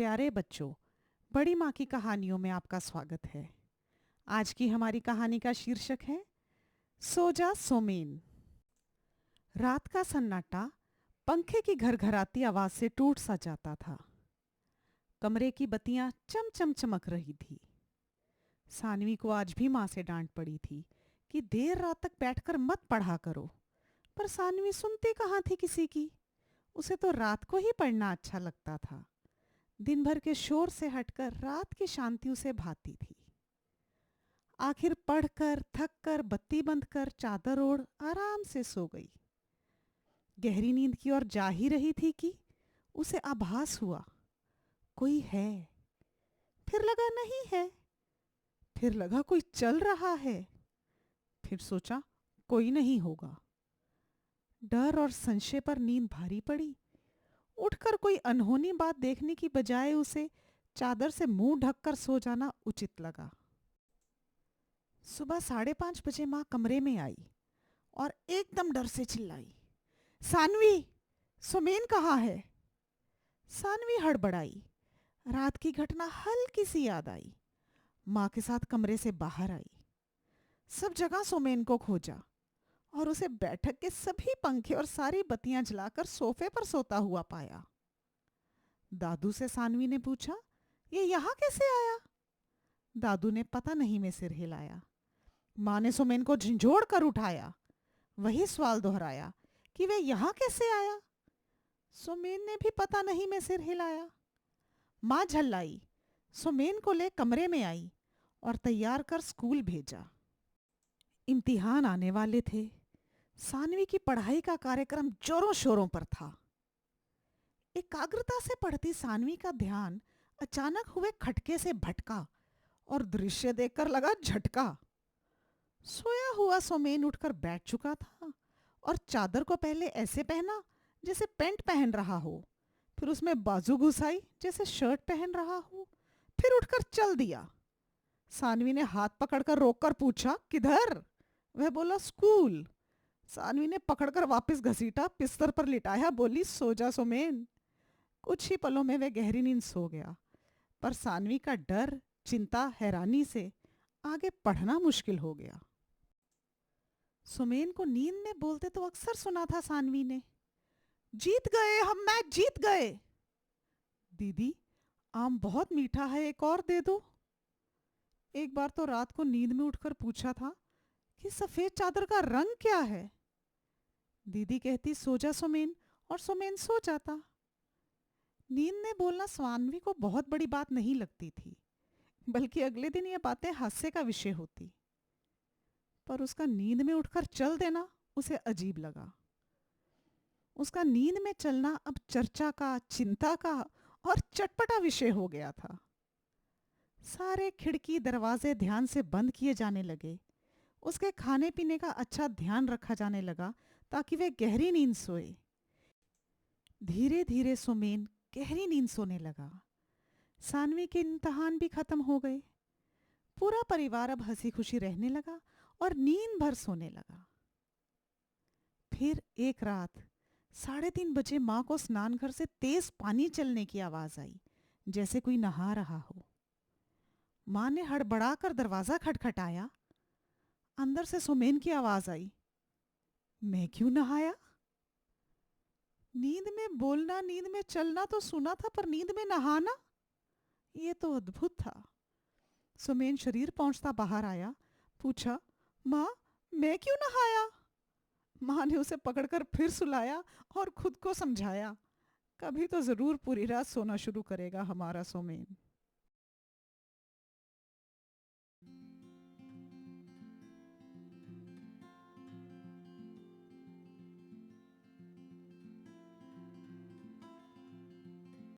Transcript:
प्यारे बच्चों, बड़ी माँ की कहानियों में आपका स्वागत है। आज की हमारी कहानी का शीर्षक है सो जा सोमेन। रात का सन्नाटा पंखे की घरघराती आवाज से टूट सा जाता था। कमरे की बत्तियां चमचम चमक रही थी। सानवी को आज भी माँ से डांट पड़ी थी कि देर रात तक बैठकर मत पढ़ा करो, पर सानवी सुनती कहाँ थी किसी की। उसे तो रात को ही पढ़ना अच्छा लगता था। दिन भर के शोर से हटकर रात की शांति उसे भाती थी। आखिर पढ़कर थक कर बत्ती बंद कर चादर ओढ़ आराम से सो गई। गहरी नींद की ओर जा ही रही थी कि उसे आभास हुआ कोई है। फिर लगा नहीं है। फिर लगा कोई चल रहा है। फिर सोचा कोई नहीं होगा। डर और संशय पर नींद भारी पड़ी। उठकर कोई अनहोनी बात देखने की बजाय उसे चादर से मुंह ढककर सो जाना उचित लगा। सुबह 5:30 बजे माँ कमरे में आई और एकदम डर से चिल्लाई, सानवी, सुमेन कहाँ है? सानवी हड़बड़ाई। रात की घटना हल्की सी याद आई। माँ के साथ कमरे से बाहर आई। सब जगह सुमेन को खोजा और उसे बैठक के सभी पंखे और सारी बत्तियां जलाकर सोफे पर सोता हुआ पाया। दादू से सानवी ने पूछा, ये यहाँ कैसे आया? दादू ने पता नहीं में सिर हिलाया। माँ ने सुमेन को झंझोड़ कर उठाया। वही सवाल दोहराया कि वे यहाँ कैसे आया? सुमेन ने भी पता नहीं में सिर हिलाया। माँ झल्लाई, सुमेन को ले कमरे में आई और तैयार कर स्कूल भेजा। इम्तिहान आने वाले थे। सानवी की पढ़ाई का कार्यक्रम जोरों शोरों पर था। एकाग्रता से पढ़ती सानवी का ध्यान अचानक हुए खटके से भटका और दृश्य देखकर लगा झटका। सोया हुआ सोमेन उठकर बैठ चुका था और चादर को पहले ऐसे पहना जैसे पैंट पहन रहा हो, फिर उसमें बाजू घुसाई जैसे शर्ट पहन रहा हो, फिर उठकर चल दिया। सानवी ने हाथ पकड़कर रोककर पूछा, किधर? वह बोला, स्कूल। सानवी ने पकड़कर वापस घसीटा, बिस्तर पर लिटाया, बोली, सो जा सोमेन। कुछ ही पलों में वह गहरी नींद सो गया, पर सानवी का डर, चिंता, हैरानी से आगे पढ़ना मुश्किल हो गया। सुमेन को नींद में बोलते तो अक्सर सुना था सानवी ने, जीत गए हम, मैच जीत गए। दीदी, आम बहुत मीठा है, एक और दे दो। एक बार तो रात को नींद में उठकर पूछा था कि सफेद चादर का रंग क्या है। दीदी कहती, सो जा सुमेन, और सुमेन सो जाता। नींद में बोलना सानवी को बहुत बड़ी बात नहीं लगती थी, बल्कि अगले दिन ये बातें हास्य का विषय होती। पर उसका नींद में उठकर चल देना उसे अजीब लगा। उसका नींद में चलना अब चर्चा का, चिंता का और चटपटा विषय हो गया था। सारे खिड़की दरवाजे ध्यान से बंद किए जाने लगे। उसके खाने पीने का अच्छा ध्यान रखा जाने लगा ताकि वह गहरी नींद सोए। धीरे धीरे सुमेन गहरी नींद सोने लगा। सानवी के इम्तिहान भी खत्म हो गए। पूरा परिवार अब हंसी खुशी रहने लगा और नींद भर सोने लगा। फिर एक रात 3:30 बजे माँ को स्नान घर से तेज पानी चलने की आवाज आई, जैसे कोई नहा रहा हो। माँ ने हड़बड़ाकर दरवाजा खटखटाया। अंदर से सुमेन की आवाज आई, मैं क्यों नहाया? नींद में बोलना, नींद में चलना तो सुना था, पर नींद में नहाना, ये तो अद्भुत था। सुमेन शरीर पहुंचता बाहर आया, पूछा, माँ, मैं क्यों नहाया? माँ ने उसे पकड़कर फिर सुलाया और खुद को समझाया, कभी तो जरूर पूरी रात सोना शुरू करेगा हमारा सुमेन।